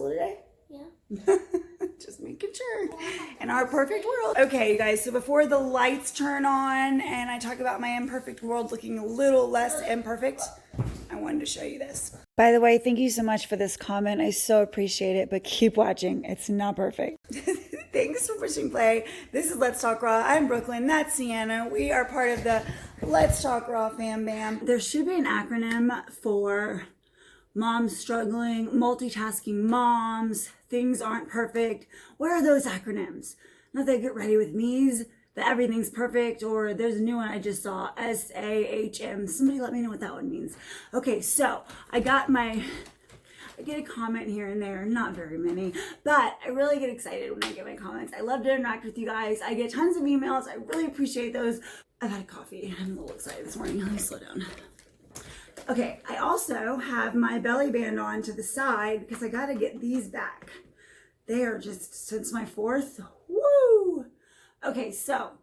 school today? Yeah. Just making sure. In our perfect world. Okay, you guys, so before the lights turn on and I talk about my imperfect world looking a little less imperfect, I wanted to show you this. By the way, thank you so much for this comment. I so appreciate it, but keep watching. It's not perfect. Thanks for pushing play. This is Let's Talk Raw. I'm Brooklyn. That's Sienna. We are part of the Let's Talk Raw fam bam. There should be an acronym for moms struggling, multitasking moms, things aren't perfect. Where are those acronyms? Not that Get Ready With Me's, that everything's perfect, or there's a new one I just saw, SAHM. Somebody let me know what that one means. Okay, so I get a comment here and there, not very many, but I really get excited when I get my comments. I love to interact with you guys. I get tons of emails. I really appreciate those. I've had coffee. I'm a little excited this morning. Let me slow down. Okay, I also have my belly band on to the side because I got to get these back. They are just, since my 4th, woo! Okay, so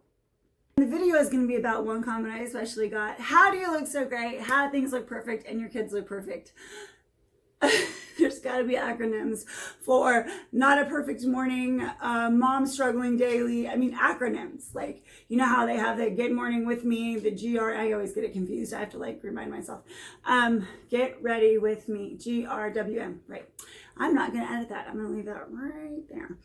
the video is going to be about one comment I especially got. How do you look so great? How do things look perfect and your kids look perfect? There's got to be acronyms for not a perfect morning, mom struggling daily. I mean, acronyms. Like, you know how they have the Get Morning With Me, the GR. I always get it confused. I have to like remind myself. Get Ready With Me, GRWM. Right. I'm not going to edit that. I'm going to leave that right there.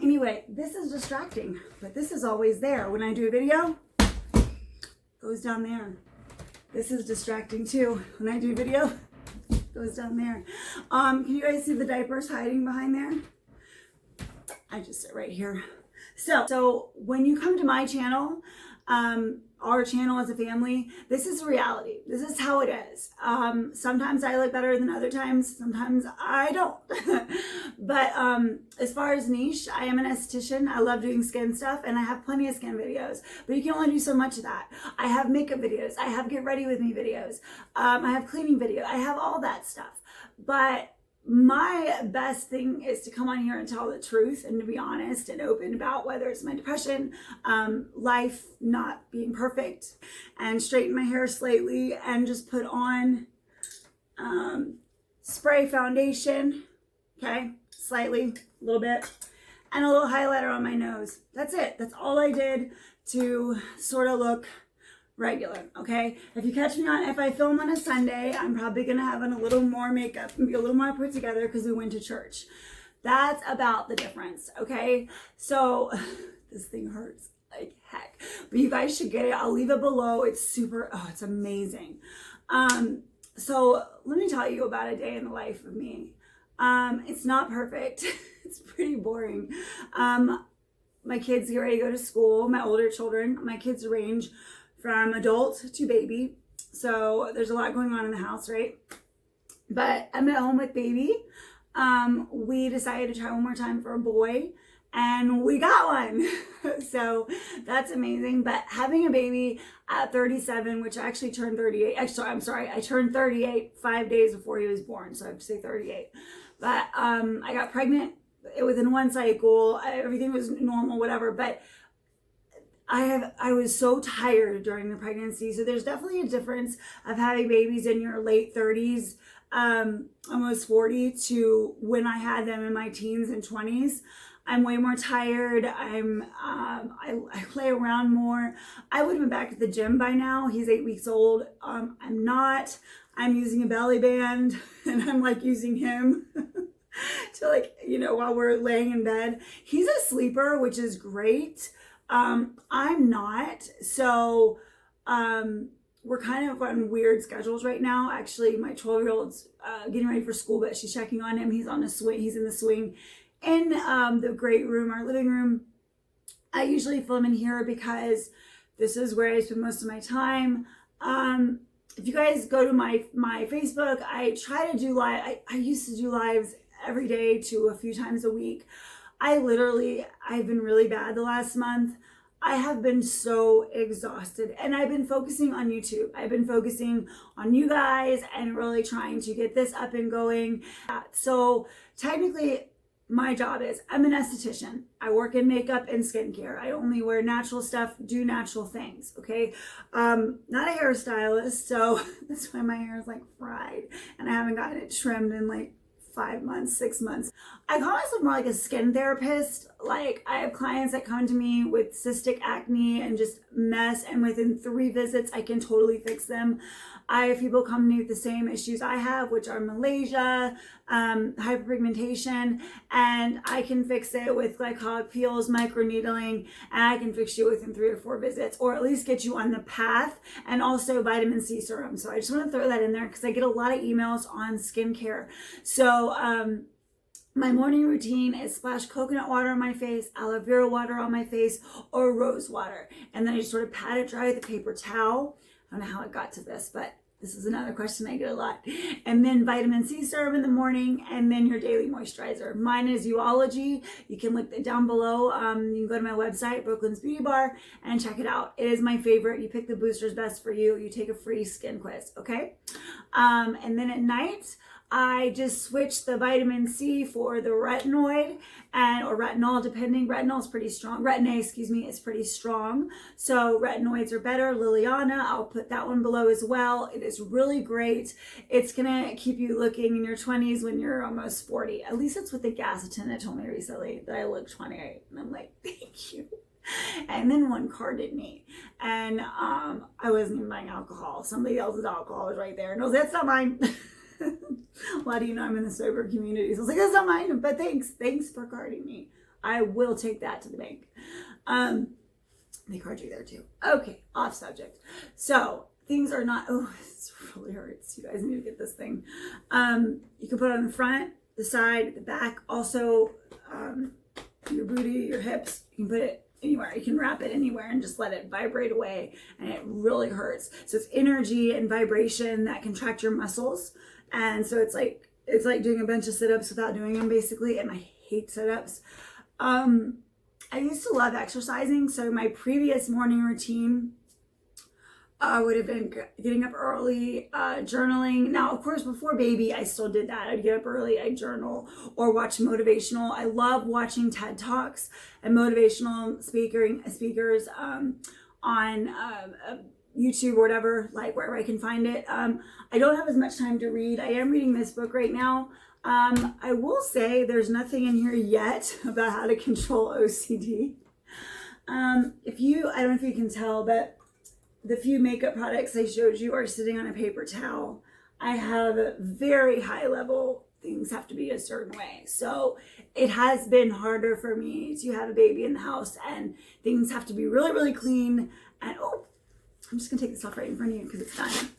Anyway, this is distracting, but this is always there. When I do a video, it goes down there. This is distracting too. When I do a video, goes down there. Can you guys see the diapers hiding behind there? I just sit right here. So when you come to my channel, our channel as a family, this is reality. This is how it is. Sometimes I look better than other times. Sometimes I don't. But as far as niche, I am an esthetician. I love doing skin stuff and I have plenty of skin videos, but you can only do so much of that. I have makeup videos. I have Get Ready With Me videos. I have cleaning video. I have all that stuff. But my best thing is to come on here and tell the truth and to be honest and open about whether it's my depression, life not being perfect, and straighten my hair slightly and just put on spray foundation, okay, slightly, a little bit, and a little highlighter on my nose. That's it. That's all I did to sort of look regular, okay? If I film on a Sunday, I'm probably gonna have on a little more makeup and be a little more put together because we went to church. That's about the difference, okay? So this thing hurts like heck, but you guys should get it. I'll leave it below. It's super, it's amazing. So let me tell you about a day in the life of me. It's not perfect. It's pretty boring. My kids get ready to go to school. My older children, my kids range from adult to baby. So there's a lot going on in the house, right? But I'm at home with baby. We decided to try one more time for a boy and we got one. So that's amazing. But having a baby at 37, which I actually turned 38. Actually, I'm sorry. I turned 38 5 days before he was born. So I have to say 38. But I got pregnant within one cycle. Everything was normal, whatever. But I was so tired during the pregnancy. So there's definitely a difference of having babies in your late 30s, almost 40, to when I had them in my teens and 20s. I'm way more tired. I play around more. I would have been back at the gym by now. He's 8 weeks old. I'm not. I'm using a belly band and I'm like using him to like, while we're laying in bed. He's a sleeper, which is great. I'm not. So, we're kind of on weird schedules right now. Actually, my 12-year-old's, getting ready for school, but she's checking on him. He's on a swing. He's in the swing in, the great room, our living room. I usually film in here because this is where I spend most of my time. If you guys go to my Facebook, I try to do live. I used to do lives every day to a few times a week. I've been really bad the last month. I have been so exhausted and I've been focusing on YouTube. I've been focusing on you guys and really trying to get this up and going. So technically my job is I'm an esthetician. I work in makeup and skincare. I only wear natural stuff, do natural things, okay? Not a hairstylist, so that's why my hair is like fried and I haven't gotten it trimmed in like 5 months, 6 months. I call myself more like a skin therapist. Like, I have clients that come to me with cystic acne and just mess, and within 3 visits, I can totally fix them. I have people come to me with the same issues I have, which are malaise, hyperpigmentation, and I can fix it with glycolic peels, microneedling, and I can fix you within 3 or 4 visits, or at least get you on the path, and also vitamin C serum. So I just want to throw that in there because I get a lot of emails on skincare. So my morning routine is splash coconut water on my face, aloe vera water on my face, or rose water. And then I just sort of pat it dry with a paper towel. I don't know how it got to this, but this is another question I get a lot. And then vitamin C serum in the morning, and then your daily moisturizer. Mine is Uology. You can link it down below. You can go to my website, Brooklyn's Beauty Bar, and check it out. It is my favorite. You pick the boosters best for you. You take a free skin quiz, okay? And then at night, I just switch the vitamin C for the retinoid or retinol, depending. Retinol is pretty strong. Retin-A, is pretty strong. So retinoids are better. Liliana, I'll put that one below as well. It is really great. It's gonna keep you looking in your 20s when you're almost 40. At least that's what the gas attendant told me recently, that I look 28. And I'm like, thank you. And then one carded me, and I wasn't even buying alcohol. Somebody else's alcohol was right there, and I was like, that's not mine. Why do you know I'm in the sober community? So I was like, that's not mine, but thanks for carding me. I will take that to the bank. They card you there too. Okay, off subject. So things are not, oh, this really hurts. You guys need to get this thing. You can put it on the front, the side, the back, also your booty, your hips. You can put it anywhere. You can wrap it anywhere and just let it vibrate away, and it really hurts. So it's energy and vibration that contract your muscles. And so it's like doing a bunch of sit-ups without doing them, basically. And I hate sit-ups. I used to love exercising. So my previous morning routine would have been getting up early, journaling. Now, of course, before baby, I still did that. I'd get up early, I'd journal or watch motivational. I love watching TED Talks and motivational speakers on YouTube or whatever, like wherever I can find it. I don't have as much time to read. I am reading this book right now. I will say there's nothing in here yet about how to control OCD. I don't know if you can tell, but the few makeup products I showed you are sitting on a paper towel. I have a very high level, things have to be a certain way. So it has been harder for me to have a baby in the house, and things have to be really, really clean. And oh, I'm just gonna take this off right in front of you because it's done.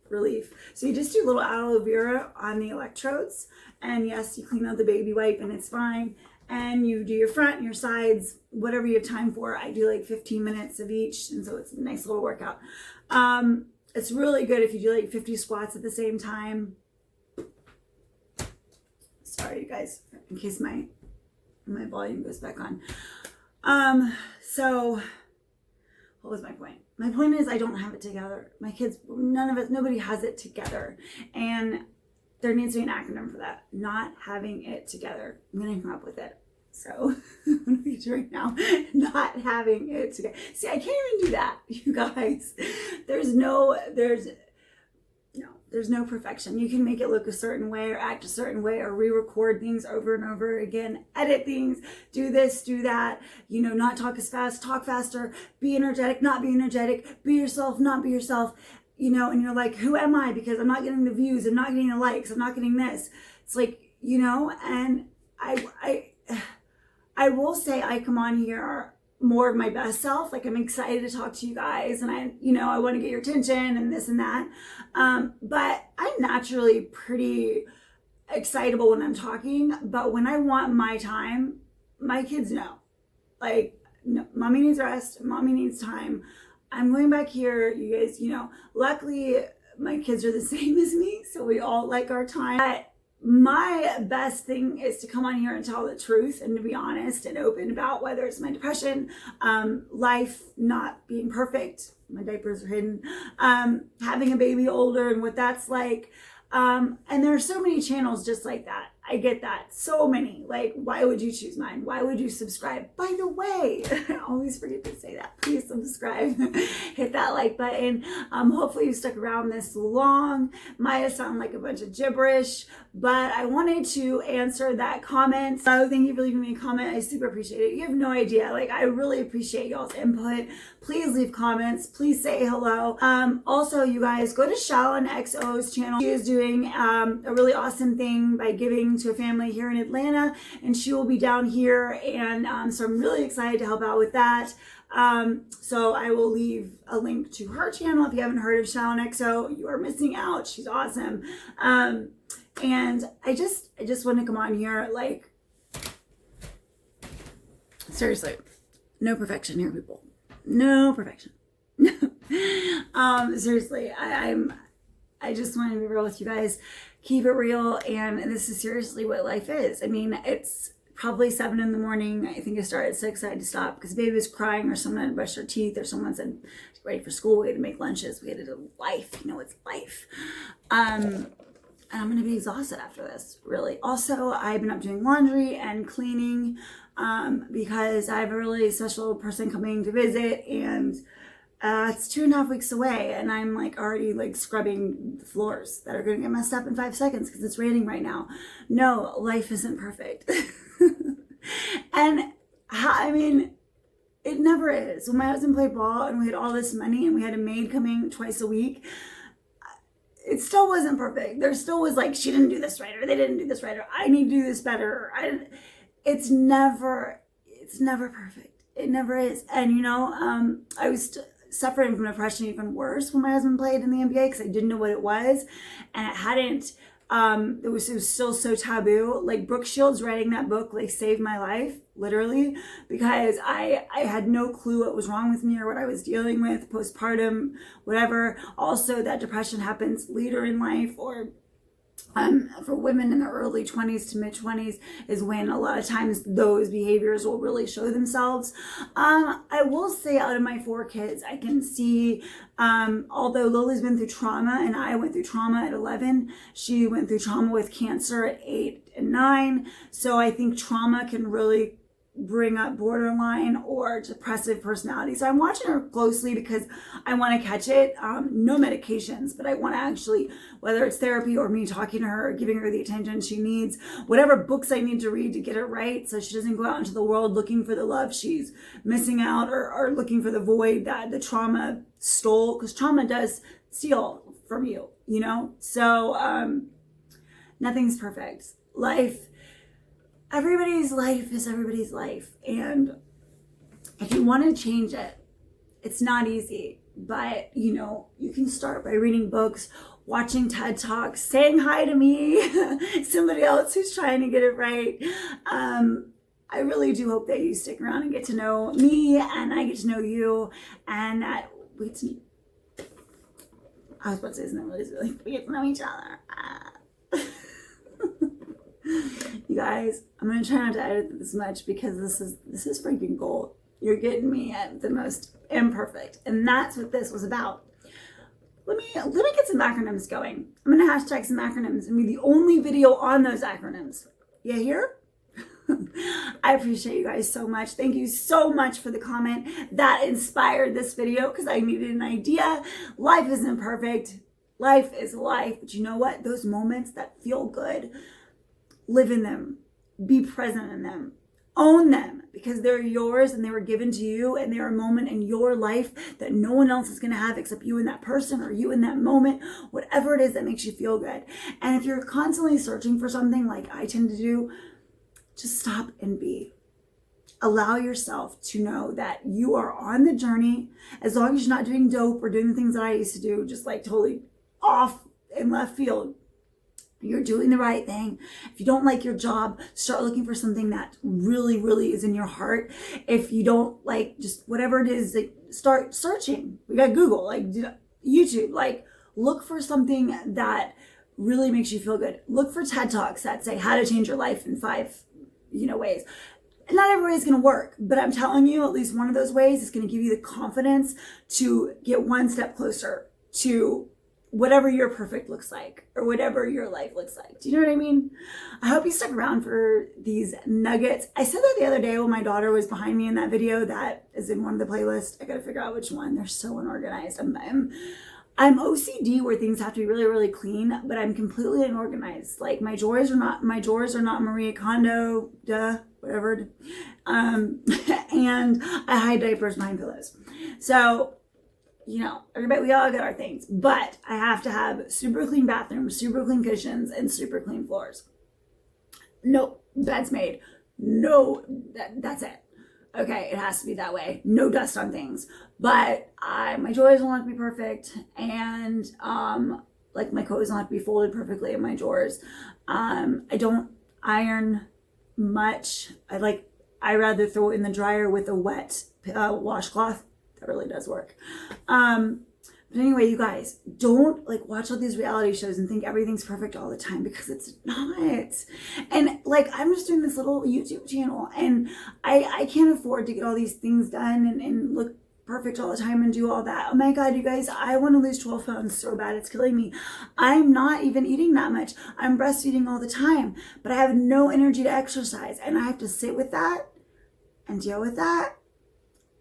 Relief. So you just do a little aloe vera on the electrodes, and yes, you clean out the baby wipe and it's fine. And you do your front and your sides, whatever you have time for. I do like 15 minutes of each, and so it's a nice little workout. It's really good if you do like 50 squats at the same time. Sorry, you guys, in case my volume goes back on. So what was my point? My point is I don't have it together. My kids, nobody has it together. And there needs to be an acronym for that. Not having it together. I'm going to come up with it. So I'm going to get you right now. Not having it together. See, I can't even do that, you guys. There's no perfection. You can make it look a certain way or act a certain way or re-record things over and over again, edit things, do this, do that, not talk as fast, talk faster, be energetic, not be energetic, be yourself, not be yourself, and you're like, who am I? Because I'm not getting the views, I'm not getting the likes, I'm not getting this. It's like, and I will say I come on here more of my best self. Like, I'm excited to talk to you guys, and I want to get your attention and this and that. But I'm naturally pretty excitable when I'm talking, but when I want my time, my kids know. Like, no, mommy needs rest, mommy needs time. I'm going back here, you guys, luckily my kids are the same as me, so we all like our time. But my best thing is to come on here and tell the truth and to be honest and open about whether it's my depression, life not being perfect, my diapers are hidden, having a baby older and what that's like. And there are so many channels just like that. I get that. So many. Like, why would you choose mine? Why would you subscribe? By the way, I always forget to say that. Please subscribe. Hit that like button. Hopefully you stuck around this long. Might have sounded like a bunch of gibberish, but I wanted to answer that comment. So thank you for leaving me a comment. I super appreciate it. You have no idea. Like, I really appreciate y'all's input. Please leave comments. Please say hello. Also, you guys, go to Shallon XO's channel. She is doing a really awesome thing by giving to a family here in Atlanta, and she will be down here, and so I'm really excited to help out with that. So I will leave a link to her channel. If you haven't heard of Shallon XO, you are missing out. She's awesome. And I just want to come on here, like, seriously, no perfection here, people. No perfection. Seriously, I just want to be real with you guys. Keep it real, and this is seriously what life is. I mean, it's probably 7 in the morning. I think I started at 6. I had to stop because baby was crying, or someone had to brush their teeth, or someone said, ready for school. We had to make lunches. We had to do life. You know, it's life. And I'm going to be exhausted after this, really. Also, I've been up doing laundry and cleaning because I have a really special person coming to visit, and it's 2.5 weeks away, and I'm like already like scrubbing the floors that are going to get messed up in 5 seconds because it's raining right now. No, life isn't perfect. And I mean, it never is. When my husband played ball and we had all this money and we had a maid coming twice a week, it still wasn't perfect. There still was like, she didn't do this right, or they didn't do this right, or I need to do this better. It's never perfect. It never is. And you know, I was suffering from depression even worse when my husband played in the NBA because I didn't know what it was, and it hadn't. It was still so taboo. Like, Brooke Shields writing that book like saved my life, literally, because I had no clue what was wrong with me or what I was dealing with, postpartum, whatever. Also, that depression happens later in life, or for women in the early 20s to mid 20s is when a lot of times those behaviors will really show themselves. I will say, out of my 4 kids, I can see, although Lily's been through trauma and I went through trauma at 11, she went through trauma with cancer at 8 and 9. So I think trauma can really bring up borderline or depressive personality. So I'm watching her closely because I want to catch it. No medications, but I want to actually, whether it's therapy or me talking to her, giving her the attention she needs, whatever books I need to read to get her right, so she doesn't go out into the world looking for the love she's missing out, or looking for the void that the trauma stole, because trauma does steal from you, you know? So nothing's perfect. Everybody's life is everybody's life. And if you want to change it, it's not easy. But, you know, you can start by reading books, watching TED Talks, saying hi to me, somebody else who's trying to get it right. I really do hope that you stick around and get to know me, and I get to know you, and that we get to, I was about to say, isn't that really, we get to know each other. You guys, I'm gonna try not to edit this much because this is freaking gold. You're getting me at the most imperfect, and that's what this was about. Let me get some acronyms going. I'm gonna hashtag some acronyms and be the only video on those acronyms. You hear? I appreciate you guys so much. Thank you so much for the comment that inspired this video, because I needed an idea. Life isn't perfect. Life is life, but you know what? Those moments that feel good, live in them, be present in them, own them, because they're yours and they were given to you, and they're a moment in your life that no one else is going to have except you and that person, or you in that moment, whatever it is that makes you feel good. And if you're constantly searching for something like I tend to do, just stop and be. Allow yourself to know that you are on the journey, as long as you're not doing dope or doing the things that I used to do, just like totally off in left field. You're doing the right thing. If you don't like your job, start looking for something that really, really is in your heart. If you don't like just whatever it is, like, start searching. We got Google, like YouTube, like look for something that really makes you feel good. Look for TED Talks that say how to change your life in 5, ways. Not every way is going to work, but I'm telling you, at least one of those ways is going to give you the confidence to get one step closer to whatever your perfect looks like, or whatever your life looks like. Do you know what I mean? I hope you stuck around for these nuggets. I said that the other day when my daughter was behind me in that video that is in one of the playlists. I gotta figure out which one. They're so unorganized. I'm OCD where things have to be really, really clean, but I'm completely unorganized. Like my drawers are not Marie Kondo, whatever. And I hide diapers behind pillows. So, you know, everybody, we all got our things, but I have to have super clean bathrooms, super clean kitchens, and super clean floors. No beds made. No, that's it. Okay, it has to be that way. No dust on things. But my drawers don't have to be perfect, and like my clothes don't have to be folded perfectly in my drawers. I don't iron much. I rather throw it in the dryer with a wet washcloth. That really does work. But anyway, you guys, don't like watch all these reality shows and think everything's perfect all the time, because it's not. And like, I'm just doing this little YouTube channel, and I can't afford to get all these things done and look perfect all the time and do all that. Oh my God, you guys, I want to lose 12 pounds so bad. It's killing me. I'm not even eating that much. I'm breastfeeding all the time, but I have no energy to exercise, and I have to sit with that and deal with that.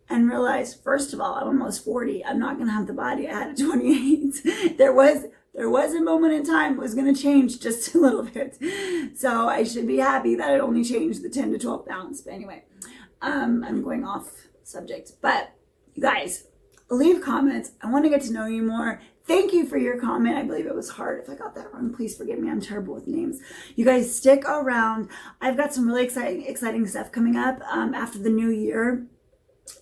And realize, first of all, I'm almost 40. I'm not going to have the body I had at 28. There was a moment in time it was going to change just a little bit. So I should be happy that it only changed the 10 to 12 pounds. But anyway, I'm going off subject. But you guys, leave comments. I want to get to know you more. Thank you for your comment. I believe it was Hart. If I got that wrong, please forgive me. I'm terrible with names. You guys stick around. I've got some really exciting stuff coming up after the new year.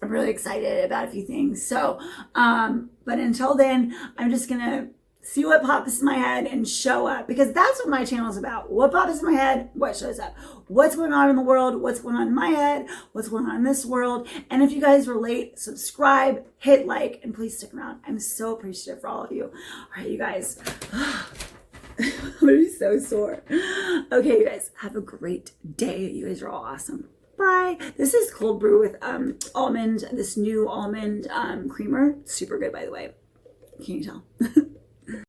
I'm really excited about a few things. So, but until then, I'm just going to see what pops in my head and show up, because that's what my channel is about. What pops in my head, what shows up, what's going on in the world, what's going on in my head, what's going on in this world. And if you guys relate, subscribe, hit like, and please stick around. I'm so appreciative for all of you. All right, you guys. I'm going to be so sore. Okay, you guys, have a great day. You guys are all awesome. Bye. This is cold brew with almond, this new almond creamer. Super good, by the way. Can you tell?